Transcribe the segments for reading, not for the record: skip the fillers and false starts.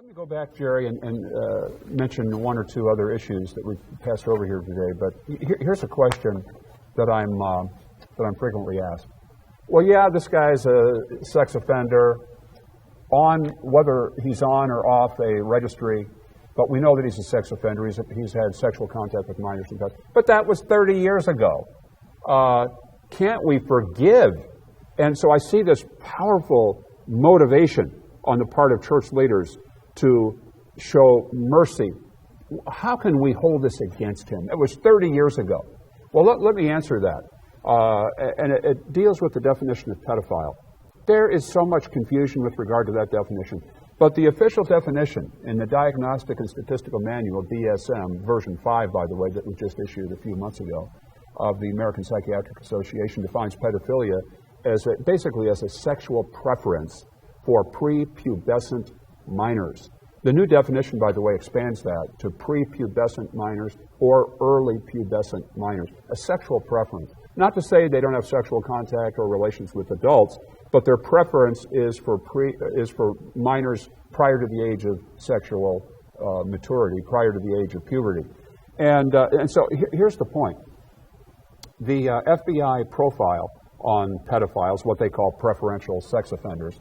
Let me go back, Jerry, and mention one or two other issues that we've passed over here today. But here's a question that I'm frequently asked. Well, yeah, this guy's a sex offender, whether he's on or off a registry, but we know that he's a sex offender. He's had sexual contact with minors and such. But that was 30 years ago. Can't we forgive? And so I see this powerful motivation on the part of church leaders to show mercy. How can we hold this against him? It was 30 years ago. Well, let me answer that. And it deals with the definition of pedophile. There is so much confusion with regard to that definition. But the official definition in the Diagnostic and Statistical Manual, DSM, version 5, by the way, that was just issued a few months ago, of the American Psychiatric Association, defines pedophilia basically as a sexual preference for prepubescent minors. The new definition, by the way, expands that to prepubescent minors or early pubescent minors, a sexual preference. Not to say they don't have sexual contact or relations with adults, but their preference is for minors prior to the age of sexual maturity, prior to the age of puberty. And so here's the point. The FBI profile on pedophiles, what they call preferential sex offenders,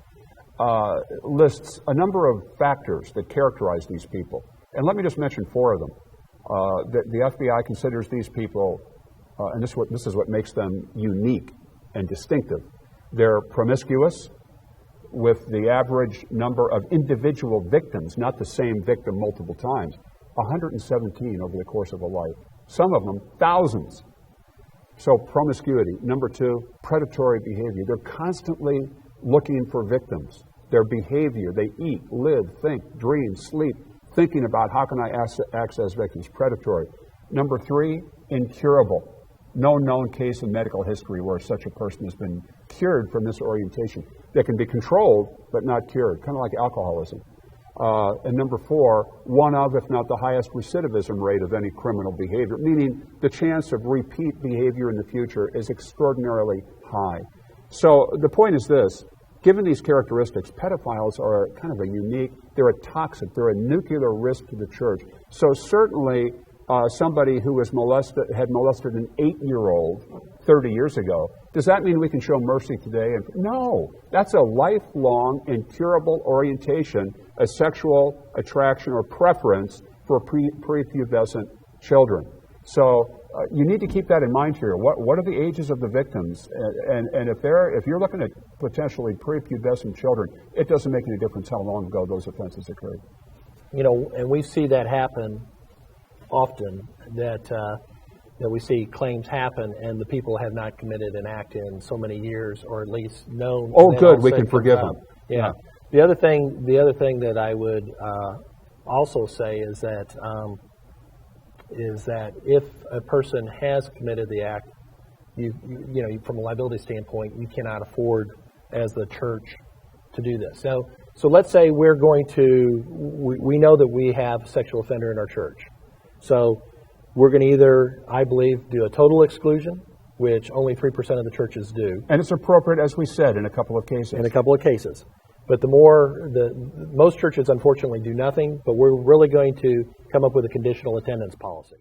lists a number of factors that characterize these people. And let me just mention four of them. The FBI considers these people, and this is what makes them unique and distinctive. They're promiscuous, with the average number of individual victims, not the same victim multiple times, 117 over the course of a life. Some of them, thousands. So promiscuity. Number two, predatory behavior. They're constantly looking for victims. Their behavior, they eat, live, think, dream, sleep, thinking about how can I access victims. Predatory. Number three, incurable. No known case in medical history where such a person has been cured from this orientation. They can be controlled, but not cured, kind of like alcoholism. And number four, one of, if not the highest recidivism rate of any criminal behavior, meaning the chance of repeat behavior in the future is extraordinarily high. So the point is this, given these characteristics, pedophiles are kind of a unique, they're a toxic, they're a nuclear risk to the church. So certainly somebody who had molested an 8-year-old 30 years ago, does that mean we can show mercy today? No, that's a lifelong incurable orientation, a sexual attraction or preference for prepubescent children. So you need to keep that in mind here. What are the ages of the victims? And if you're looking at potentially prepubescent children, it doesn't make any difference how long ago those offenses occurred. You know, and we see that happen often, that we see claims happen and the people have not committed an act in so many years, or at least known. Oh, good, we can forgive them. Yeah. The other thing that I would also say is that if a person has committed the act, you from a liability standpoint, you cannot afford as the church to do this. So let's say we know that we have a sexual offender in our church. So we're going to either, I believe, do a total exclusion, which only 3% of the churches do. And it's appropriate, as we said, in a couple of cases. In a couple of cases. But most churches, unfortunately, do nothing, but we're really going to come up with a conditional attendance policy.